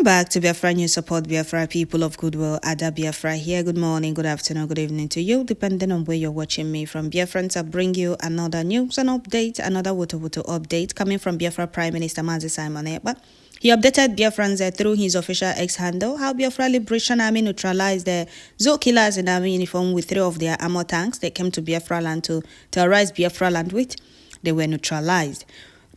back to Biafra News. Support Biafra, people of goodwill. Ada Biafra here. Good morning, good afternoon, good evening to you, depending on where you're watching me from. Biafrans, I bring you another news and update, another Wotowoto update coming from Biafra Prime Minister Mazi Simon Ekpa. He updated Biafrans through his official X handle how Biafra Liberation Army neutralized the Zoo killers in army uniform with 3 of their armored tanks. They came to Biafra land to terrorize Biafra land with. They were neutralized.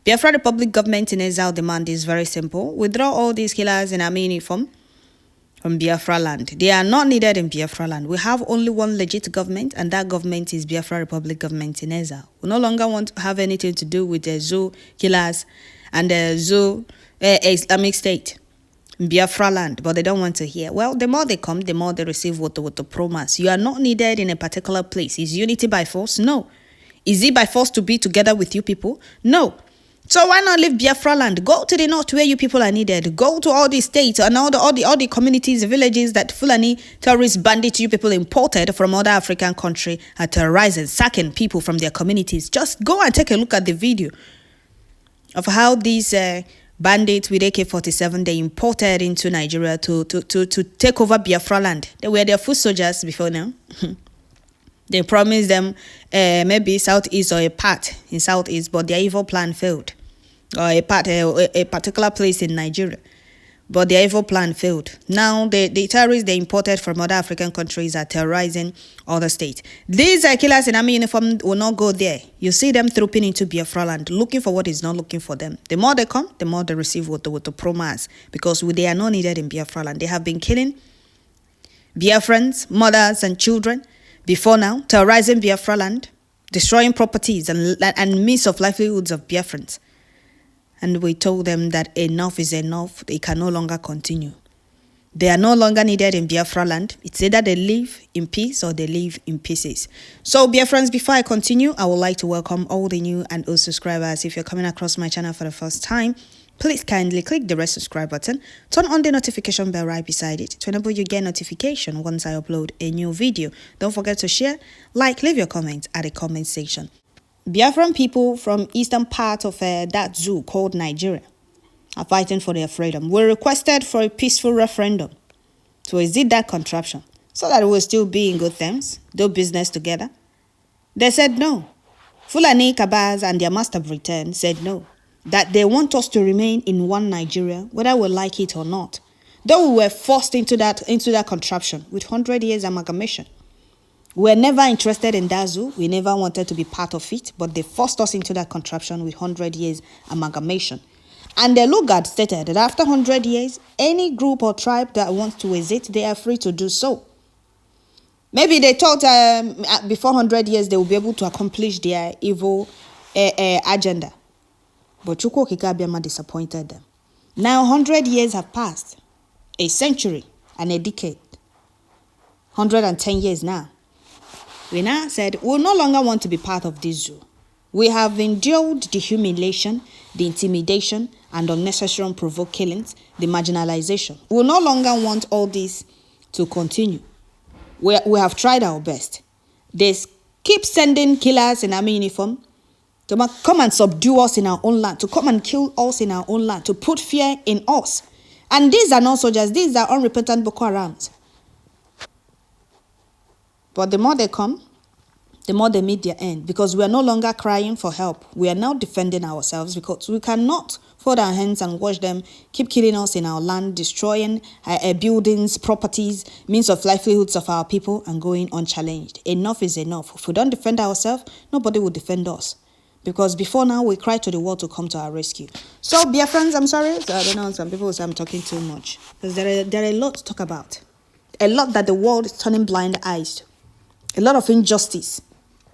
Biafra Republic government in exile demand is very simple. Withdraw all these killers in army uniform from Biafra land. They are not needed in Biafra land. We have only one legit government, and that government is Biafra Republic government in exile. We no longer want to have anything to do with the Zoo killers and the Zoo Islamic State in Biafra land, but they don't want to hear. Well, the more they come, the more they receive Wotowoto promise. You are not needed in a particular place. Is unity by force? No. Is it by force to be together with you people? No. So why not leave Biafra land? Go to the north where you people are needed. Go to all the states and all the communities, villages that Fulani terrorist bandits you people imported from other African countries are terrorizing, sacking people from their communities. Just go and take a look at the video of how these bandits with AK-47 they imported into Nigeria to take over Biafra land. They were their foot soldiers before now. They promised them maybe southeast or a part in southeast, but their evil plan failed. Or a particular place in Nigeria, but their evil plan failed. Now the terrorists they imported from other African countries are terrorizing other states. These killers in army uniform will not go there. You see them trooping into Biafra land, looking for what is not looking for them. The more they come, the more they receive Wotowoto promise, because they are not needed in Biafra land. They have been killing Biafrans, mothers and children before now, terrorizing Biafra land, destroying properties and means of livelihoods of Biafrans. And we told them that enough is enough. They can no longer continue. They are no longer needed in Biafra land. It's either they live in peace or they live in pieces. So Biafrans, before I continue, I would like to welcome all the new and old subscribers. If you're coming across my channel for the first time, please kindly click the red subscribe button. Turn on the notification bell right beside it to enable you get notification once I upload a new video. Don't forget to share, like, leave your comments at the comment section. Biafran people from eastern part of that zoo called Nigeria are fighting for their freedom. We requested for a peaceful referendum to exit that contraption so that we'll still be in good terms, do business together. They said no. Fulani Kabaz and their master Britain said no, that they want us to remain in one Nigeria, whether we like it or not. Though we were forced into that contraption with 100 years amalgamation. We were never interested in that zoo. We never wanted to be part of it, but they forced us into that contraption with 100 years amalgamation. And the Lugard stated that after 100 years, any group or tribe that wants to exit, they are free to do so. Maybe they thought before 100 years they will be able to accomplish their evil agenda. But Chukwu Okike Abiama disappointed them. Now 100 years have passed, a century and a decade, 110 years now. We now said we no longer want to be part of this zoo. We have endured the humiliation, the intimidation, and unnecessary unprovoked killings, the marginalization. We no longer want all this to continue. We have tried our best. They keep sending killers in army uniform to come and subdue us in our own land, to come and kill us in our own land, to put fear in us. And these are not soldiers. These are unrepentant Boko Harams. But the more they come, the more they meet their end, because we are no longer crying for help. We are now defending ourselves, because we cannot fold our hands and watch them keep killing us in our land, destroying buildings, properties, means of livelihoods of our people, and going unchallenged. Enough is enough. If we don't defend ourselves, nobody will defend us. Because before now, we cried to the world to come to our rescue. So, Biafrans, I'm sorry. So I don't know, some people say I'm talking too much. Because there are a lot to talk about. A lot that the world is turning blind eyes to. A lot of injustice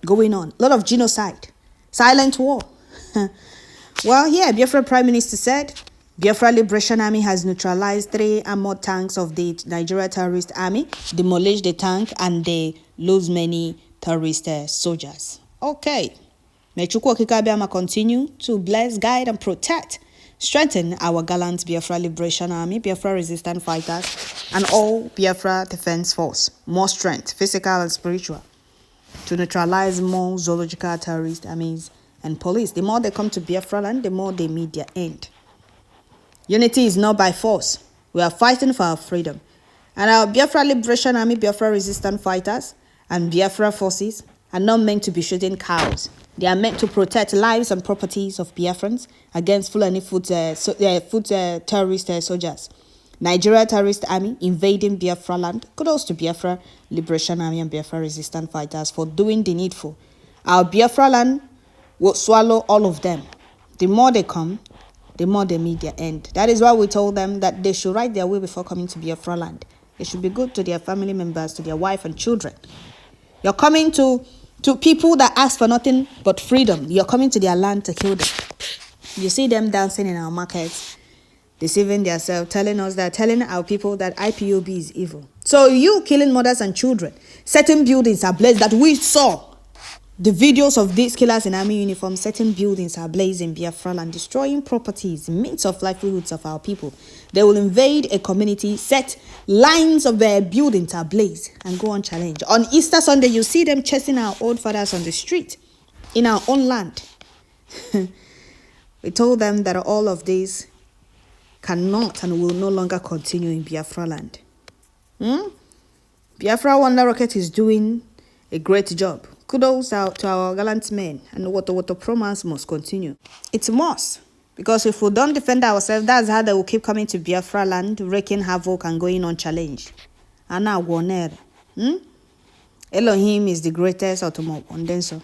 going on. A lot of genocide. Silent war. Well, here, Biafra Prime Minister said, Biafra Liberation Army has neutralized 3 armored tanks of the Nigeria terrorist army, demolished the tank, and they lose many terrorist soldiers. Okay. May Chukwu Okike Abiama continue to bless, guide, and protect. Strengthen our gallant Biafra Liberation Army, Biafra resistant fighters, and all Biafra Defense Force. More strength, physical and spiritual, to neutralize more zoological terrorist armies and police. The more they come to Biafra land, the more they meet their end. Unity is not by force. We are fighting for our freedom. And our Biafra Liberation Army, Biafra resistant fighters, and Biafra forces are not meant to be shooting cows. They are meant to protect lives and properties of Biafrans against Fulani terrorist soldiers. Nigeria Terrorist Army invading Biafra land. Kudos to Biafra Liberation Army and Biafra resistant fighters for doing the needful. Our Biafra land will swallow all of them. The more they come, the more they meet their end. That is why we told them that they should write their will before coming to Biafra land. They should be good to their family members, to their wife and children. You're coming to people that ask for nothing but freedom. You're coming to their land to kill them. You see them dancing in our markets, deceiving themselves, telling our people that IPOB is evil. So you killing mothers and children, setting buildings ablaze that we saw. The videos of these killers in army uniform setting buildings ablaze in Biafra and destroying properties, means of livelihoods of our people. They will invade a community, set lines of their buildings ablaze, and go on challenge. On Easter Sunday, you see them chasing our old fathers on the street in our own land. We told them that all of this cannot and will no longer continue in Biafra land. Biafra Wonder Rocket is doing a great job. Kudos out to our gallant men, and Wotowoto promise must continue. It must, because if we don't defend ourselves, that's how they will keep coming to Biafra land, wreaking havoc and going on challenge. And now Elohim is the greatest automobile.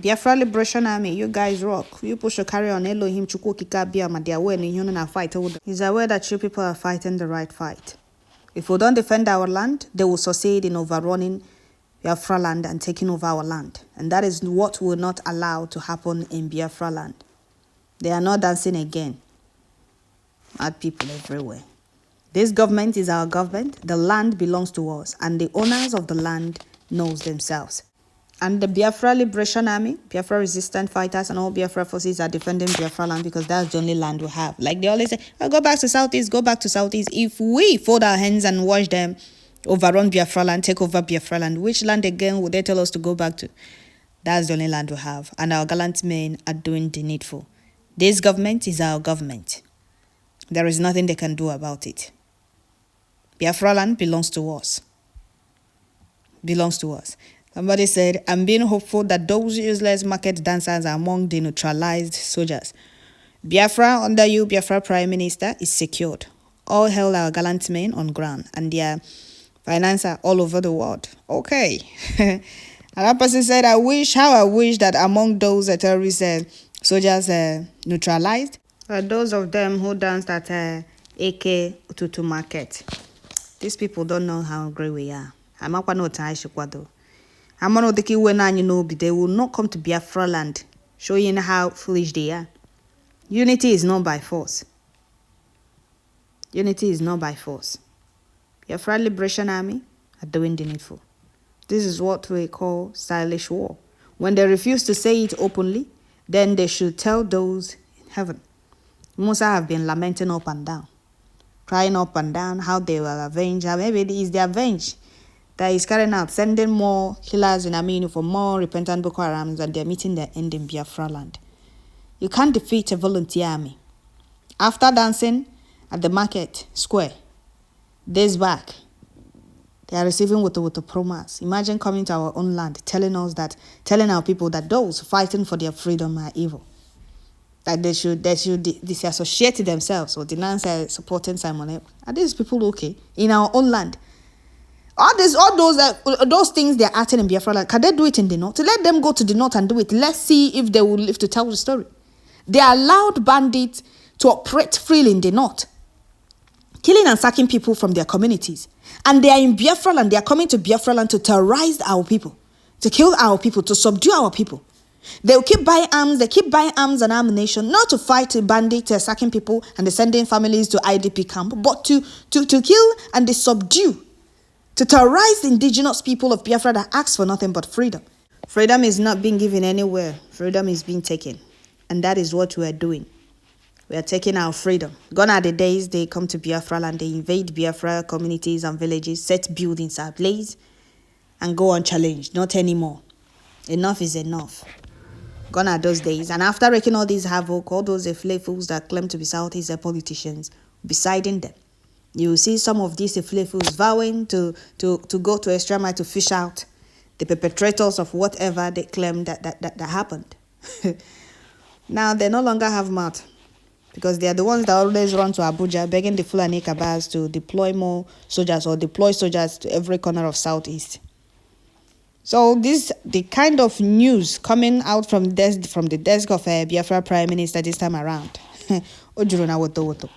Biafra Liberation Army, you guys rock. You push to carry on. Elohim they are aware fight. He's aware that you people are fighting the right fight. If we don't defend our land, they will succeed in overrunning Biafra land and taking over our land. And that is what will not allow to happen in Biafra land. They are not dancing again. Mad people everywhere. This government is our government. The land belongs to us. And the owners of the land knows themselves. And the Biafra Liberation Army, Biafra resistant fighters and all Biafra forces are defending Biafra land because that's the only land we have. Like they always say, oh, go back to Southeast, go back to Southeast. If we fold our hands and watch them overrun Biafra land, take over Biafra land, which land again would they tell us to go back to? That's the only land we have. And our gallant men are doing the needful. This government is our government. There is nothing they can do about it. Biafra land belongs to us. Belongs to us. Somebody said, I'm being hopeful that those useless market dancers are among the neutralized soldiers. Biafra, under you, Biafra Prime Minister, is secured. All hail our gallant men on ground and their financer all over the world. Okay. Another person said, I wish that among those terrorist soldiers neutralized are those of them who danced at AK Ututu Market. These people don't know how great we are. I'm not going to they will not come to Biafra land, showing how foolish they are. Unity is not by force. Unity is not by force. Biafra Liberation Army are doing the needful. This is what we call stylish war. When they refuse to say it openly, then they should tell those in heaven. Musa have been lamenting up and down, crying up and down how they were avenged. Maybe it is their avenge that is carrying out, sending more killers in army for more repentant Boko Harams, and they're meeting their end in Biafra land. You can't defeat a volunteer army. After dancing at the market square days back, they are receiving Wotowoto promise. Imagine coming to our own land, telling our people that those fighting for their freedom are evil. That they should disassociate themselves or denounce supporting Simon. Are these people okay in our own land? All those things they're acting in Biafra land, can they do it in the north? Let them go to the north and do it. Let's see if they will live to tell the story. They allowed bandits to operate freely in the north, killing and sacking people from their communities. And they are in Biafra land. They are coming to Biafra land to terrorize our people, to kill our people, to subdue our people. They will keep buying arms. They keep buying arms and ammunition, not to fight bandits, sacking people and sending families to IDP camp, but to kill and to subdue, to terrorize the indigenous people of Biafra that ask for nothing but freedom. Freedom is not being given anywhere. Freedom is being taken. And that is what we are doing. We are taking our freedom. Gone are the days they come to Biafra land, they invade Biafra communities and villages, set buildings ablaze, and go on challenge. Not anymore. Enough is enough. Gone are those days. And after wreaking all these havoc, all those fools that claim to be Southeast politicians, be siding them. You see some of these Eflefus vowing to go to extra mile to fish out the perpetrators of whatever they claim that happened. Now they no longer have mouth, because they are the ones that always run to Abuja begging the Fulani Kabas to deploy more soldiers or deploy soldiers to every corner of Southeast. So this the kind of news coming out from the desk of Biafra Prime Minister this time around. Ojuruna Wotowoto.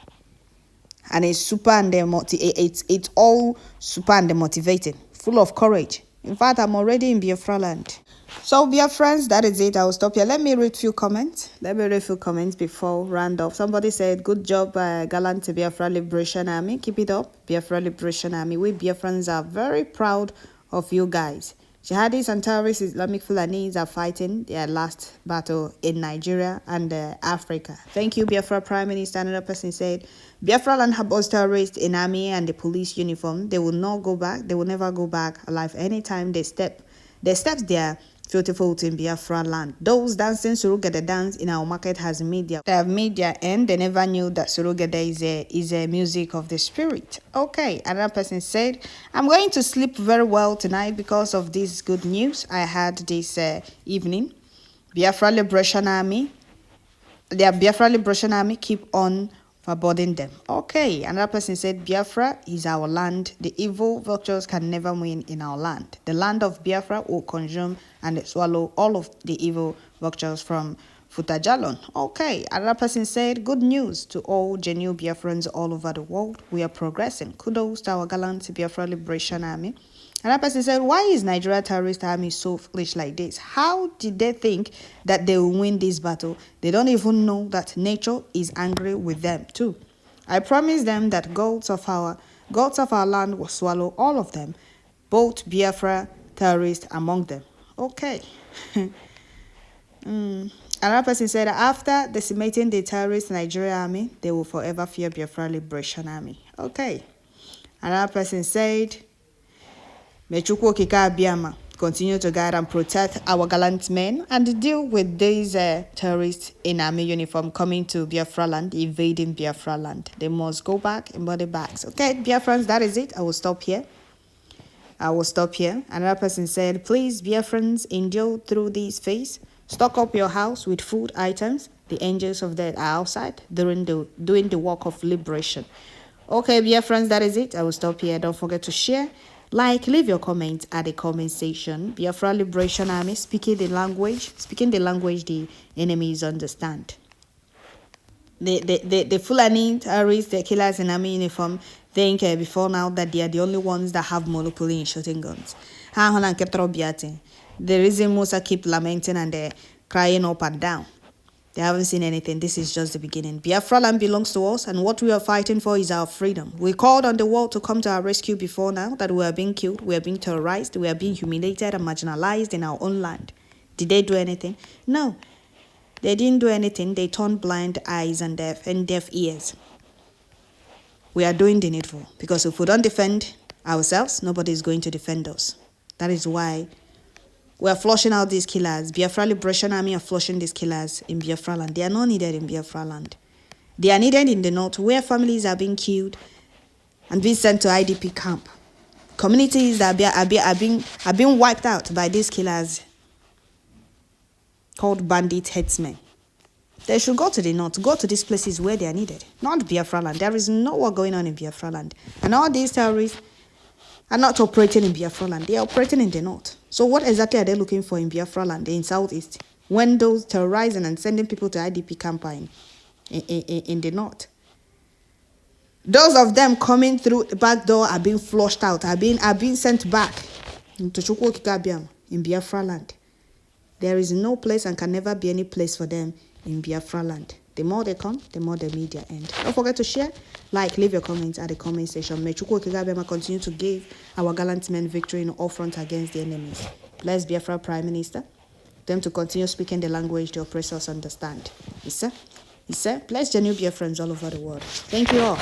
And it's super and it's all super and motivating, full of courage. In fact, I'm already in Biafra land. So, Biafrans, that is it. I will stop here. Let me read few comments. Before round off. Somebody said, "Good job, gallant Biafra Liberation Army. Keep it up, Biafra Liberation Army. We Biafrans are very proud of you guys. Jihadis and terrorist Islamic Fulanis are fighting their last battle in Nigeria and Africa. Thank you, Biafra Prime Minister." Another person said, "Biafra land harbors terrorists in army and the police uniform. They will not go back. They will never go back alive anytime they step their filthy foot in Biafra land. Those dancing Surugede dance in our market they have made their end. They never knew that Surugede is a music of the spirit." Okay, another person said, "I'm going to sleep very well tonight because of this good news I had this evening. Biafra Liberation Army, keep on foreboding them." Okay, another person said, "Biafra is our land. The evil vultures can never win in our land. The land of Biafra will consume and swallow all of the evil vultures from Futajalon." Okay, another person said, "Good news to all genuine Biafrans all over the world. We are progressing. Kudos to our gallant Biafra Liberation Army." Another person said, "Why is Nigeria terrorist army so foolish like this? How did they think that they will win this battle? They don't even know that nature is angry with them too. I promise them that gods of our land will swallow all of them, both Biafra terrorists among them." Okay. Another person said, "After decimating the terrorist Nigeria army, they will forever fear Biafra Liberation Army." Okay. Another person said, "May Chukwu Okike Abiyama continue to guide and protect our gallant men and deal with these terrorists in army uniform coming to Biafra land, invading Biafra land. They must go back in body bags." Okay, Biafrans, that is it. I will stop here. Another person said, "Please, Biafrans, endure through this phase. Stock up your house with food items. The angels of death are outside doing the work of liberation." Okay, Biafrans, that is it. I will stop here. Don't forget to share, like, leave your comments at the comment section. Biafra Liberation Army, speaking the language the enemies understand. The Fulani terrorists, the killers in army uniform, think before now that they are the only ones that have monopoly in shooting guns. The reason Musa keep lamenting and crying up and down, they haven't seen anything. This is just the beginning. Biafra land belongs to us, and what we are fighting for is our freedom. We called on the world to come to our rescue before now that we are being killed, we are being terrorized, we are being humiliated and marginalized in our own land. Did they do anything? No. They didn't do anything. They turned blind eyes and deaf ears. We are doing the needful, because if we don't defend ourselves, nobody is going to defend us. That is why we are flushing out these killers. Biafra Liberation Army are flushing these killers in Biafra land. They are not needed in Biafra land. They are needed in the north, where families are being killed and being sent to IDP camp. Communities are being wiped out by these killers called bandit headsmen. They should go to the north, go to these places where they are needed, not Biafra land. There is no war going on in Biafra land. And all these terrorists are not operating in Biafra land. They are operating in the north. So what exactly are they looking for in Biafra land, in Southeast, when those terrorizing and sending people to IDP camp in the north? Those of them coming through the back door are being flushed out, are being sent back to Chukwu Okike Abiyama in Biafra land. There is no place and can never be any place for them in Biafra land. The more they come, the more the media end. Don't forget to share, like, leave your comments at the comment section. May Chukwu Okike Abiyama continue to give our gallant men victory in all fronts against the enemies. Bless Biafra Prime Minister, them to continue speaking the language the oppressors understand. Yes, sir. Bless genuine Biafrans all over the world. Thank you all.